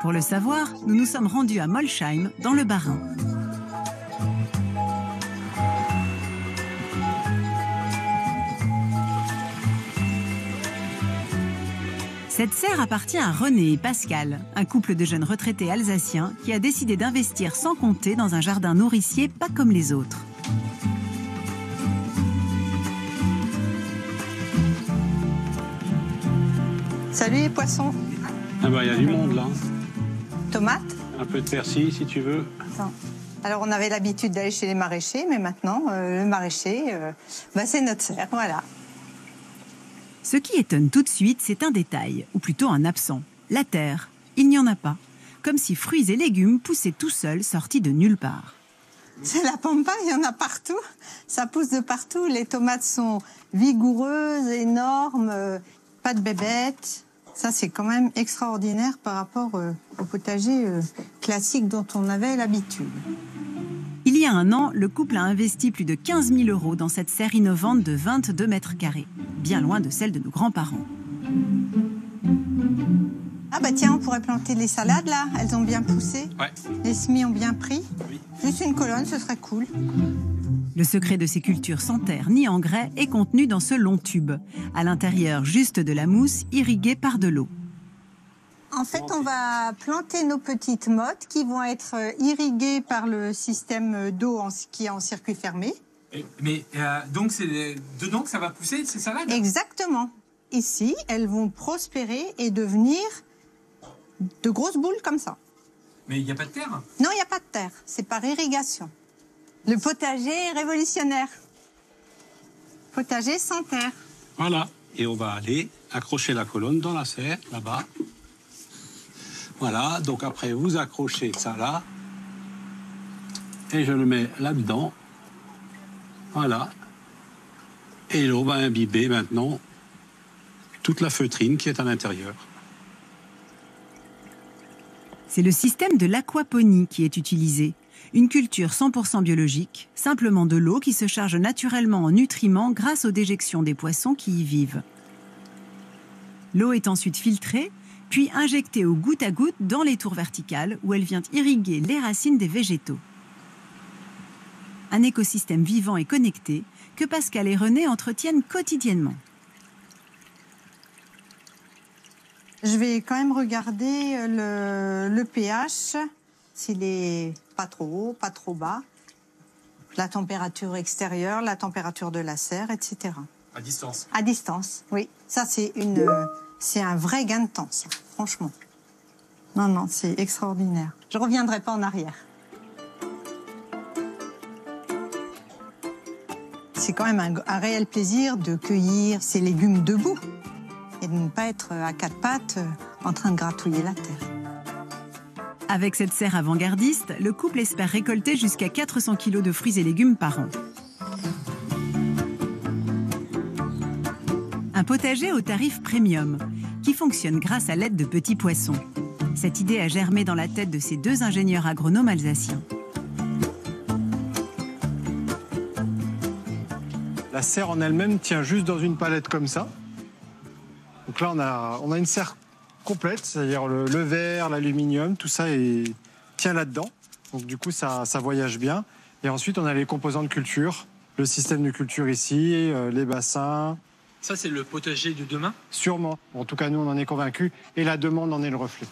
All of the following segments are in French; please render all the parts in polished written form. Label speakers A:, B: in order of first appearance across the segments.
A: Pour le savoir, nous nous sommes rendus à Molsheim, dans le Bas-Rhin. Cette serre appartient à René et Pascal, un couple de jeunes retraités alsaciens qui a décidé d'investir sans compter dans un jardin nourricier pas comme les autres.
B: Salut les poissons.
C: Ah bah il y a du monde là.
B: Tomates.
C: Un peu de persil si tu veux.
B: Attends. Alors on avait l'habitude d'aller chez les maraîchers, mais maintenant le maraîcher, c'est notre serre, voilà.
A: Ce qui étonne tout de suite, c'est un détail, ou plutôt un absent. La terre, il n'y en a pas. Comme si fruits et légumes poussaient tout seuls, sortis de nulle part.
B: C'est la pampa, il y en a partout. Ça pousse de partout. Les tomates sont vigoureuses, énormes, pas de bébêtes. Ça, c'est quand même extraordinaire par rapport au potager classique dont on avait l'habitude.
A: Il y a un an, le couple a investi plus de 15 000 € dans cette serre innovante de 22 mètres carrés, bien loin de celle de nos grands-parents.
B: Ah bah tiens, on pourrait planter les salades là, elles ont bien poussé.
C: Ouais.
B: Les semis ont bien pris.
C: Oui.
B: Juste une colonne, ce serait cool.
A: Le secret de ces cultures sans terre ni engrais est contenu dans ce long tube. À l'intérieur, juste de la mousse irriguée par de l'eau.
B: En fait, on va planter nos petites mottes qui vont être irriguées par le système d'eau qui est en circuit fermé.
D: Donc c'est dedans que ça va pousser ces salades?
B: Exactement. Ici, elles vont prospérer et devenir de grosses boules comme ça.
D: Mais il n'y a pas de terre?
B: Non, il n'y a pas de terre. C'est par irrigation. Le potager est révolutionnaire. Potager sans terre.
C: Voilà. Et on va aller accrocher la colonne dans la serre, là-bas. Voilà. Donc après, vous accrochez ça là. Et je le mets là-dedans. Voilà. Et l'eau va imbiber maintenant toute la feutrine qui est à l'intérieur.
A: C'est le système de l'aquaponie qui est utilisé. Une culture 100% biologique, simplement de l'eau qui se charge naturellement en nutriments grâce aux déjections des poissons qui y vivent. L'eau est ensuite filtrée, puis injectée au goutte à goutte dans les tours verticales où elle vient irriguer les racines des végétaux. Un écosystème vivant et connecté que Pascal et René entretiennent quotidiennement.
B: Je vais quand même regarder le pH, s'il est pas trop haut, pas trop bas, la température extérieure, la température de la serre, etc.
D: À distance?
B: À distance, oui. Ça, c'est un vrai gain de temps, ça, franchement. Non, c'est extraordinaire. Je reviendrai pas en arrière. C'est quand même un réel plaisir de cueillir ces légumes debout et de ne pas être à quatre pattes en train de gratouiller la terre.
A: Avec cette serre avant-gardiste, le couple espère récolter jusqu'à 400 kg de fruits et légumes par an. Un potager au tarif premium, qui fonctionne grâce à l'aide de petits poissons. Cette idée a germé dans la tête de ces deux ingénieurs agronomes alsaciens.
E: La serre en elle-même tient juste dans une palette comme ça. Donc là, on a une serre complète, c'est-à-dire le verre, l'aluminium, tout ça tient là-dedans. Donc du coup, ça voyage bien. Et ensuite, on a les composants de culture, le système de culture ici, les bassins.
D: Ça, c'est le potager de demain?
E: Sûrement. En tout cas, nous, on en est convaincus. Et la demande en est le reflet.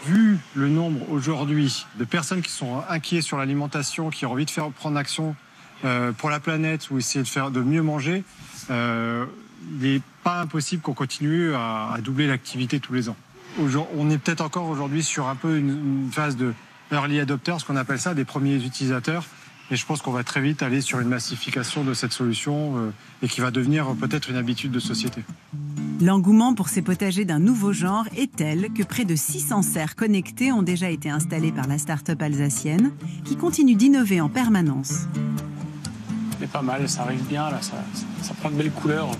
E: Vu le nombre aujourd'hui de personnes qui sont inquiets sur l'alimentation, qui ont envie de prendre action pour la planète ou essayer de mieux manger, il n'est pas impossible qu'on continue à doubler l'activité tous les ans. On est peut-être encore aujourd'hui sur un peu une phase de early adopter, ce qu'on appelle ça, des premiers utilisateurs. Et je pense qu'on va très vite aller sur une massification de cette solution et qui va devenir peut-être une habitude de société.
A: L'engouement pour ces potagers d'un nouveau genre est tel que près de 600 serres connectées ont déjà été installées par la start-up alsacienne, qui continue d'innover en permanence.
C: C'est pas mal, ça arrive bien, là, ça prend de belles couleurs.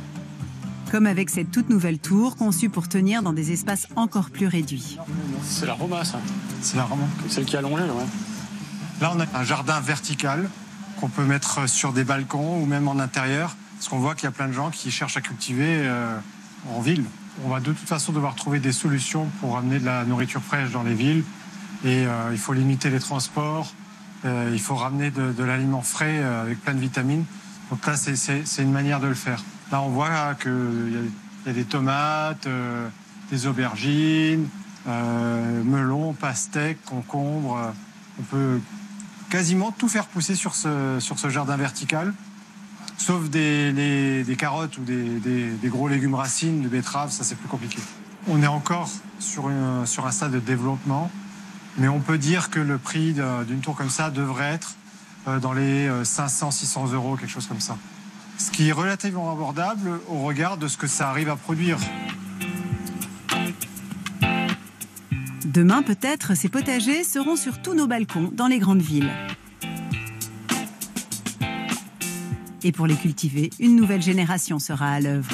A: Comme avec cette toute nouvelle tour conçue pour tenir dans des espaces encore plus réduits.
C: C'est la Roma, ça.
E: C'est la Roma.
C: Celle qui est allongée, ouais.
E: Là, on a un jardin vertical qu'on peut mettre sur des balcons ou même en intérieur, parce qu'on voit qu'il y a plein de gens qui cherchent à cultiver en ville. on va de toute façon devoir trouver des solutions pour amener de la nourriture fraîche dans les villes. Et il faut limiter les transports, il faut ramener de l'aliment frais avec plein de vitamines. Donc là, c'est une manière de le faire. Là, on voit qu'il y a des tomates, des aubergines, melons, pastèques, concombres. On peut quasiment tout faire pousser sur ce jardin vertical, sauf des carottes ou des gros légumes racines, de betteraves, ça c'est plus compliqué. On est encore sur un stade de développement, mais on peut dire que le prix d'une tour comme ça devrait être dans les 500-600 euros, quelque chose comme ça. Ce qui est relativement abordable au regard de ce que ça arrive à produire.
A: Demain, peut-être, ces potagers seront sur tous nos balcons dans les grandes villes. Et pour les cultiver, une nouvelle génération sera à l'œuvre.